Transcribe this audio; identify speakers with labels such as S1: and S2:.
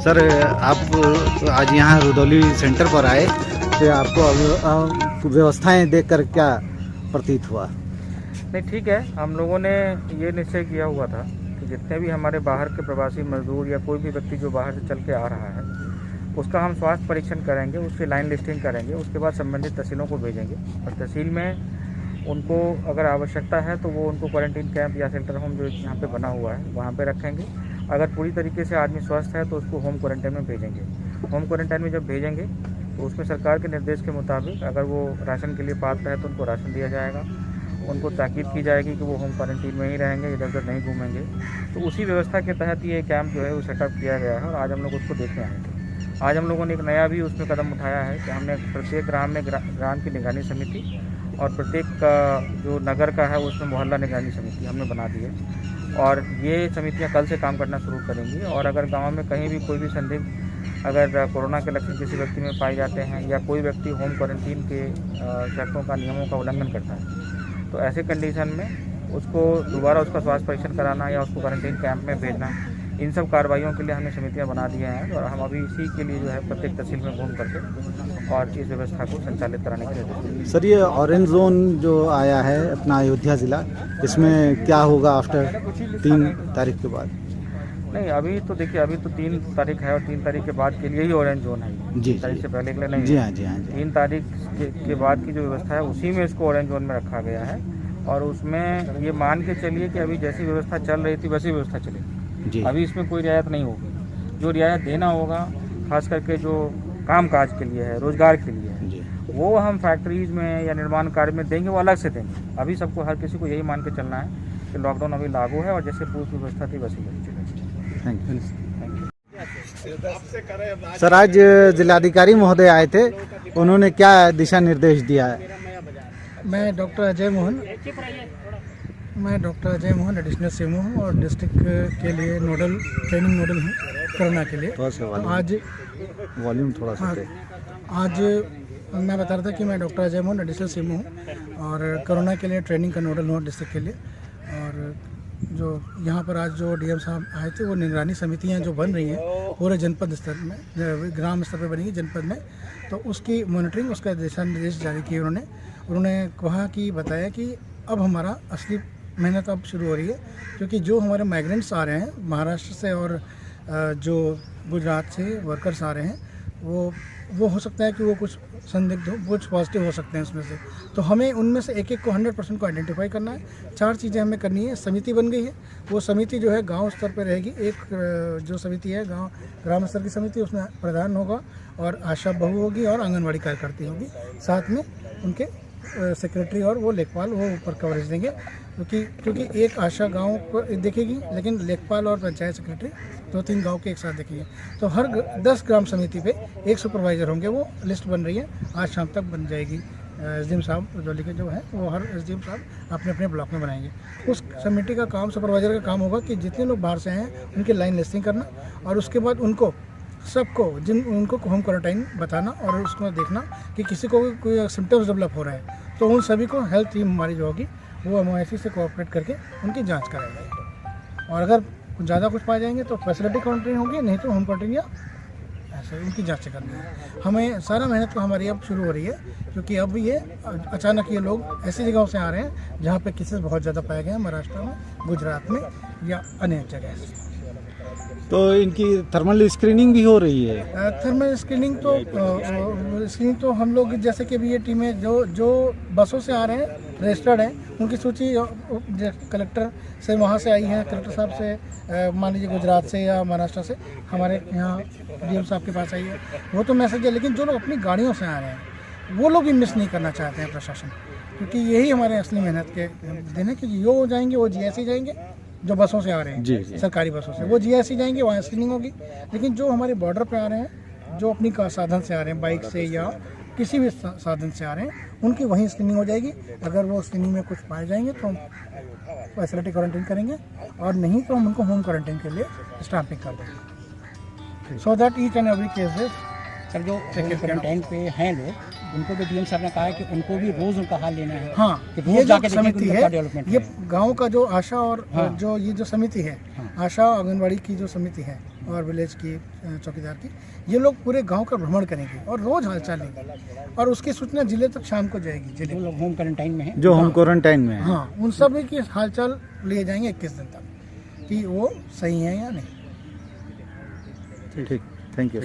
S1: Sir आप आज यहाँ रुदौली सेंटर पर आए तो आपको व्यवस्थाएं देखकर क्या प्रतीत हुआ?
S2: नहीं, ठीक है। हम लोगों ने ये निश्चय किया हुआ था कि जितने भी हमारे बाहर के प्रवासी मजदूर या कोई भी व्यक्ति जो बाहर से चल के आ रहा है उसका हम स्वास्थ्य परीक्षण करेंगे, उसकी लाइन लिस्टिंग करेंगे, उसके बाद संबंधित तहसीलों को भेजेंगे और तहसील में उनको अगर आवश्यकता है तो वो उनको क्वारंटीन कैंप या शेल्टर होम जो यहाँ पे बना हुआ है वहाँ पे रखेंगे। अगर पूरी तरीके से आदमी स्वस्थ है तो उसको होम क्वारंटाइन में भेजेंगे। होम क्वारंटाइन में जब भेजेंगे तो उसमें सरकार के निर्देश के मुताबिक अगर वो राशन के लिए पात्र है तो उनको राशन दिया जाएगा, उनको ताकीद की जाएगी कि वो होम क्वारंटीन में ही रहेंगे, इधर उधर नहीं घूमेंगे। तो उसी व्यवस्था के तहत ये कैंप जो है वो सेटअप किया गया है और आज हम लोग उसको देखने आए थे। आज हम लोगों ने एक नया भी उसमें कदम उठाया है कि हमने प्रत्येक ग्राम में ग्राम की निगरानी समिति और प्रत्येक जो नगर का है उसमें मोहल्ला निगरानी समिति हमने बना दी है और ये समितियां कल से काम करना शुरू करेंगी। और अगर गांव में कहीं भी कोई भी संदिग्ध अगर कोरोना के लक्षण किसी व्यक्ति में पाए जाते हैं या कोई व्यक्ति होम क्वारंटीन के शर्तों का नियमों का उल्लंघन करता है तो ऐसे कंडीशन में उसको दोबारा उसका स्वास्थ्य परीक्षण कराना या उसको क्वारंटीन कैंप में भेजना, इन सब कार्रवाइयों के लिए हमने समितियां बना दी हैं और हम अभी इसी के लिए जो है प्रत्येक तहसील में घूम करके और इस व्यवस्था को संचालित कराने के लिए।
S1: सर ये ऑरेंज जोन जो आया है अपना अयोध्या ज़िला, इसमें क्या होगा आफ्टर 3 तारीख के बाद?
S2: नहीं, अभी तो देखिए अभी तो 3 तारीख है और 3 तारीख के बाद के लिए ही ऑरेंज जोन है।
S1: जी
S2: 3 तारीख से पहले के लिए नहीं।
S1: जी हाँ, जी हाँ।
S2: 3 तारीख के बाद की जो व्यवस्था है उसी में इसको ऑरेंज जोन में रखा गया है और उसमें ये मान के चलिए कि अभी जैसी व्यवस्था चल रही थी वैसी व्यवस्था चलेगी जी। अभी इसमें कोई रियायत नहीं होगी। जो रियायत देना होगा खास करके जो काम काज के लिए है, रोजगार के लिए है जी, वो हम फैक्ट्रीज में या निर्माण कार्य में देंगे, वो अलग से देंगे। अभी सबको हर किसी को यही मान के चलना है कि लॉकडाउन अभी लागू है और जैसे पूर्व व्यवस्था थी वैसी चलेगी।
S1: Thank you. सर आज जिलाधिकारी महोदय आए थे, उन्होंने क्या दिशा निर्देश दिया है?
S3: मैं doctor Ajay Mohan additional CMO हूँ और डिस्ट्रिक्ट के लिए ट्रेनिंग नोडल हूँ कोरोना के लिए। आज
S1: वॉल्यूम थोड़ा सा
S3: आज मैं बता रहा था कि मैं doctor Ajay Mohan additional CMO हूँ और कोरोना के लिए ट्रेनिंग का नोडल हूँ डिस्ट्रिक्ट के लिए। और जो यहाँ पर आज जो डीएम साहब आए थे वो निगरानी समितियाँ जो बन रही हैं पूरे जनपद स्तर में, ग्राम स्तर पर बनेगी जनपद में, तो उसकी मॉनिटरिंग, उसका दिशा निर्देश जारी किए उन्होंने कहा कि बताया कि अब हमारा असली मेहनत अब शुरू हो रही है क्योंकि जो हमारे माइग्रेंट्स आ रहे हैं महाराष्ट्र से और जो गुजरात से वर्कर्स आ रहे हैं वो हो सकता है कि वो कुछ संदिग्ध हो, कुछ पॉजिटिव हो सकते हैं उसमें से। तो हमें उनमें से एक को 100% को आइडेंटिफाई करना है। 4 चीज़ें हमें करनी है। समिति बन गई है, वो समिति जो है गांव स्तर पर रहेगी। एक जो समिति है ग्राम स्तर की समिति, उसमें प्रधान होगा और आशा बहू होगी और आंगनवाड़ी कार्यकर्ती होगी, साथ में उनके सेक्रेटरी और वो लेखपाल वो ऊपर कवरेज देंगे क्योंकि एक आशा गांव को देखेगी लेकिन लेखपाल और पंचायत सेक्रेटरी 2-3 गांव के एक साथ देखेंगे। तो हर 10 ग्राम समिति पे एक सुपरवाइज़र होंगे। वो लिस्ट बन रही है, आज शाम तक बन जाएगी। एसडीएम साहब रुदौली के जो है वो हर एसडीएम साहब अपने अपने ब्लॉक में बनाएंगे। उस कमेटी का काम, सुपरवाइज़र का काम होगा कि जितने लोग बाहर से आए हैं उनकी लाइन लिस्टिंग करना और उसके बाद उनको उनको होम क्वारंटाइन बताना और उसको देखना कि किसी को कोई सिम्टम्स डेवलप हो रहे हैं तो उन सभी को हेल्थ टीम हमारी जो होगी वो एमओएससी से कोऑपरेट करके उनकी जांच कराएगी और अगर ज़्यादा कुछ पाए जाएंगे तो फैसिलिटी क्वारंटाइन होगी, नहीं तो होम क्वारंटाइन या ऐसे उनकी जांच करनी है। हमें सारा मेहनत तो हमारी अब शुरू हो रही है क्योंकि अब ये अचानक ये लोग ऐसी जगहों से आ रहे हैं जहाँ पे केसेस बहुत ज़्यादा पाए गए हैं, महाराष्ट्र में, गुजरात में या अन्य जगह से।
S1: तो इनकी थर्मल स्क्रीनिंग भी हो रही है?
S3: थर्मल स्क्रीनिंग तो हम लोग जैसे कि अभी ये टीमें जो बसों से आ रहे हैं रजिस्टर्ड हैं उनकी सूची कलेक्टर से वहाँ से आई है, कलेक्टर साहब से मान लीजिए गुजरात से या महाराष्ट्र से हमारे यहाँ डीएम साहब के पास आई है, वो तो मैसेज है। लेकिन जो लोग अपनी गाड़ियों से आ रहे हैं वो लोग भी मिस नहीं करना चाहते हैं प्रशासन, क्योंकि यही हमारे असली मेहनत के दिन है। क्योंकि यो जाएंगे वो जीएससी जाएंगे, जो बसों से आ रहे हैं
S1: जी।
S3: सरकारी बसों से वो जीएससी जाएंगे, वहाँ स्क्रीनिंग होगी। लेकिन जो हमारे बॉर्डर पे आ रहे हैं, जो अपनी साधन से आ रहे हैं, बाइक से या किसी भी साधन से आ रहे हैं, उनकी वहीं स्क्रीनिंग हो जाएगी। अगर वो स्क्रीनिंग में कुछ पाए जाएंगे तो हम फैसिलिटी क्वारंटाइन करेंगे और नहीं तो हम उनको होम क्वारंटाइन के लिए स्टैंपिंग कर देंगे, so that each and every case.
S4: Sir जो क्वारंटाइन पे हैं लोग उनको भी डीएम साहब ने कहा है कि उनको भी रोज उनका हाल लेना है।
S3: हाँ,
S4: कि
S3: ये
S4: रोज
S3: जो
S4: जाके देखें कि
S3: समिति
S4: उनका क्या
S3: है,
S4: डेवलपमेंट
S3: ये
S4: है।
S3: गांव का जो आशा और
S4: हाँ।
S3: जो ये जो समिति है, आशा आंगनवाड़ी की जो समिति है और विलेज की चौकीदार की, ये लोग पूरे गांव का भ्रमण करेंगे और रोज हालचाल लेंगे और उसकी सूचना जिले तक शाम को जाएगी। जिले
S4: जो लोग होम क्वारंटाइन में हैं,
S1: जो होम क्वारंटाइन में है।
S3: हाँ, उन सभी की हालचाल लिए जाएंगे 21 दिन तक कि वो सही है या नहीं।
S1: ठीक, थैंक यू।